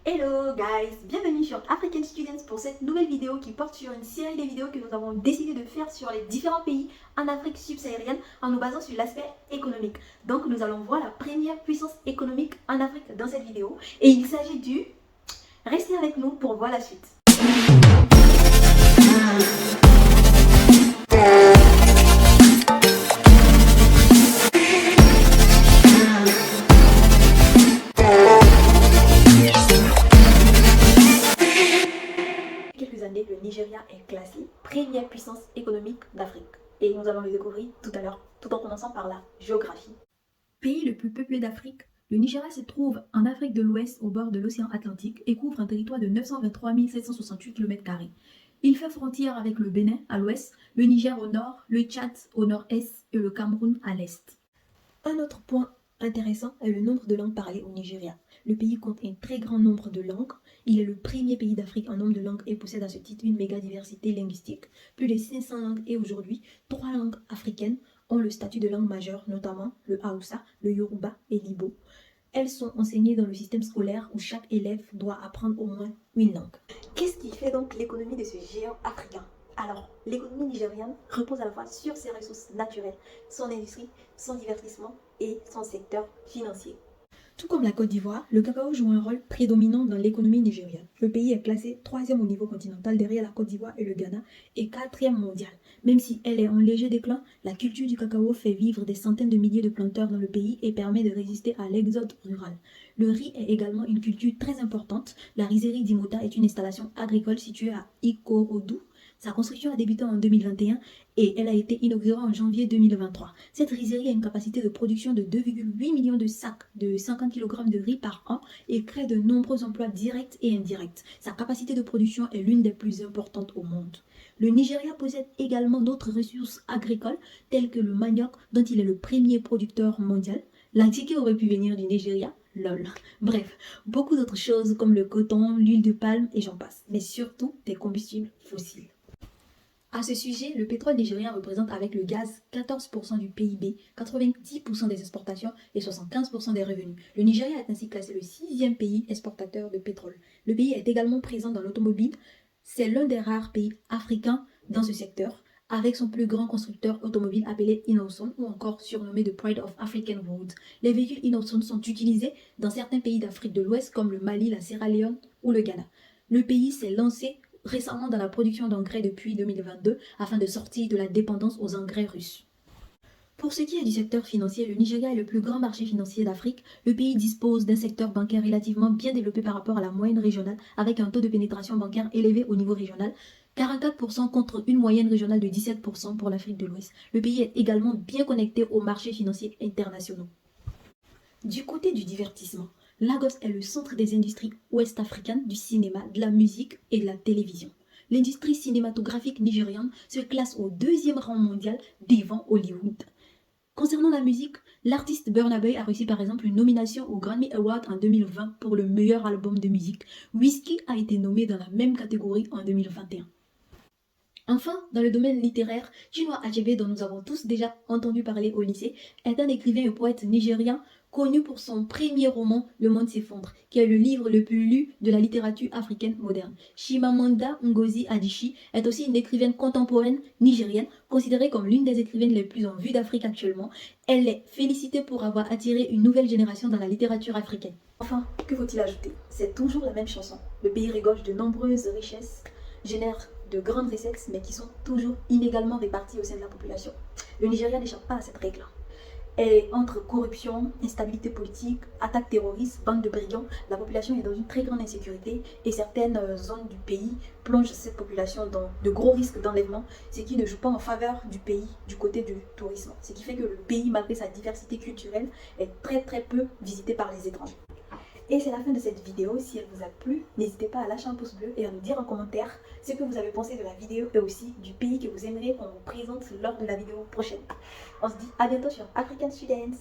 Hello guys, bienvenue sur African Students pour cette nouvelle vidéo qui porte sur une série de vidéos que nous avons décidé de faire sur les différents pays en Afrique subsaharienne en nous basant sur l'aspect économique. Donc nous allons voir la première puissance économique en Afrique dans cette vidéo et il s'agit du... Restez avec nous pour voir la suite. Le Nigeria est classé première puissance économique d'Afrique. Et nous allons le découvrir tout à l'heure, tout en commençant par la géographie. Pays le plus peuplé d'Afrique, le Nigeria se trouve en Afrique de l'Ouest au bord de l'océan Atlantique et couvre un territoire de 923 768 km². Il fait frontière avec le Bénin à l'ouest, le Niger au nord, le Tchad au nord-est et le Cameroun à l'est. Un autre point intéressant est le nombre de langues parlées au Nigeria. Le pays compte un très grand nombre de langues. Il est le premier pays d'Afrique en nombre de langues et possède à ce titre une méga diversité linguistique. Plus de 500 langues et aujourd'hui, 3 langues africaines ont le statut de langue majeure, notamment le Haoussa, le Yoruba et l'Ibo. Elles sont enseignées dans le système scolaire où chaque élève doit apprendre au moins une langue. Qu'est-ce qui fait donc l'économie de ce géant africain ? Alors, l'économie nigériane repose à la fois sur ses ressources naturelles, son industrie, son divertissement et son secteur financier. Tout comme la Côte d'Ivoire, le cacao joue un rôle prédominant dans l'économie nigériane. Le pays est classé 3e au niveau continental derrière la Côte d'Ivoire et le Ghana et 4e mondial. Même si elle est en léger déclin, la culture du cacao fait vivre des centaines de milliers de planteurs dans le pays et permet de résister à l'exode rural. Le riz est également une culture très importante. La rizerie d'Imota est une installation agricole située à Ikorodu. Sa construction a débuté en 2021 et elle a été inaugurée en janvier 2023. Cette rizerie a une capacité de production de 2,8 millions de sacs de 50 kg de riz par an et crée de nombreux emplois directs et indirects. Sa capacité de production est l'une des plus importantes au monde. Le Nigeria possède également d'autres ressources agricoles telles que le manioc dont il est le premier producteur mondial. La ticket aurait pu venir du Nigeria. Lol. Bref, beaucoup d'autres choses comme le coton, l'huile de palme et j'en passe. Mais surtout des combustibles fossiles. À ce sujet, le pétrole nigérien représente avec le gaz 14% du PIB, 90% des exportations et 75% des revenus. Le Nigeria est ainsi classé le 6e pays exportateur de pétrole. Le pays est également présent dans l'automobile. C'est l'un des rares pays africains dans ce secteur, avec son plus grand constructeur automobile appelé Innoson ou encore surnommé The Pride of African Road. Les véhicules Innoson sont utilisés dans certains pays d'Afrique de l'Ouest comme le Mali, la Sierra Leone ou le Ghana. Le pays s'est lancé récemment dans la production d'engrais depuis 2022 afin de sortir de la dépendance aux engrais russes. Pour ce qui est du secteur financier, le Nigeria est le plus grand marché financier d'Afrique. Le pays dispose d'un secteur bancaire relativement bien développé par rapport à la moyenne régionale avec un taux de pénétration bancaire élevé au niveau régional, 44% contre une moyenne régionale de 17% pour l'Afrique de l'Ouest. Le pays est également bien connecté aux marchés financiers internationaux. Du côté du divertissement, Lagos est le centre des industries ouest-africaines du cinéma, de la musique et de la télévision. L'industrie cinématographique nigériane se classe au 2e rang mondial devant Hollywood. Concernant la musique, l'artiste Burna Boy a reçu par exemple une nomination au Grammy Award en 2020 pour le meilleur album de musique. Wizkid a été nommé dans la même catégorie en 2021. Enfin, dans le domaine littéraire, Chinua Achebe, dont nous avons tous déjà entendu parler au lycée, est un écrivain et poète nigérien connu pour son premier roman Le Monde s'effondre, qui est le livre le plus lu de la littérature africaine moderne. Chimamanda Ngozi Adichie est aussi une écrivaine contemporaine nigérienne, considérée comme l'une des écrivaines les plus en vue d'Afrique actuellement. Elle est félicitée pour avoir attiré une nouvelle génération dans la littérature africaine. Enfin, que faut-il ajouter ? C'est toujours la même chanson. Le pays regorge de nombreuses richesses, génère de grandes recettes, mais qui sont toujours inégalement réparties au sein de la population. Le Nigeria n'échappe pas à cette règle. Et entre corruption, instabilité politique, attaques terroristes, bandes de brigands, la population est dans une très grande insécurité et certaines zones du pays plongent cette population dans de gros risques d'enlèvement, ce qui ne joue pas en faveur du pays du côté du tourisme. Ce qui fait que le pays, malgré sa diversité culturelle, est très peu visité par les étrangers. Et c'est la fin de cette vidéo. Si elle vous a plu, n'hésitez pas à lâcher un pouce bleu et à nous dire en commentaire ce que vous avez pensé de la vidéo et aussi du pays que vous aimeriez qu'on vous présente lors de la vidéo prochaine. On se dit à bientôt sur African Students.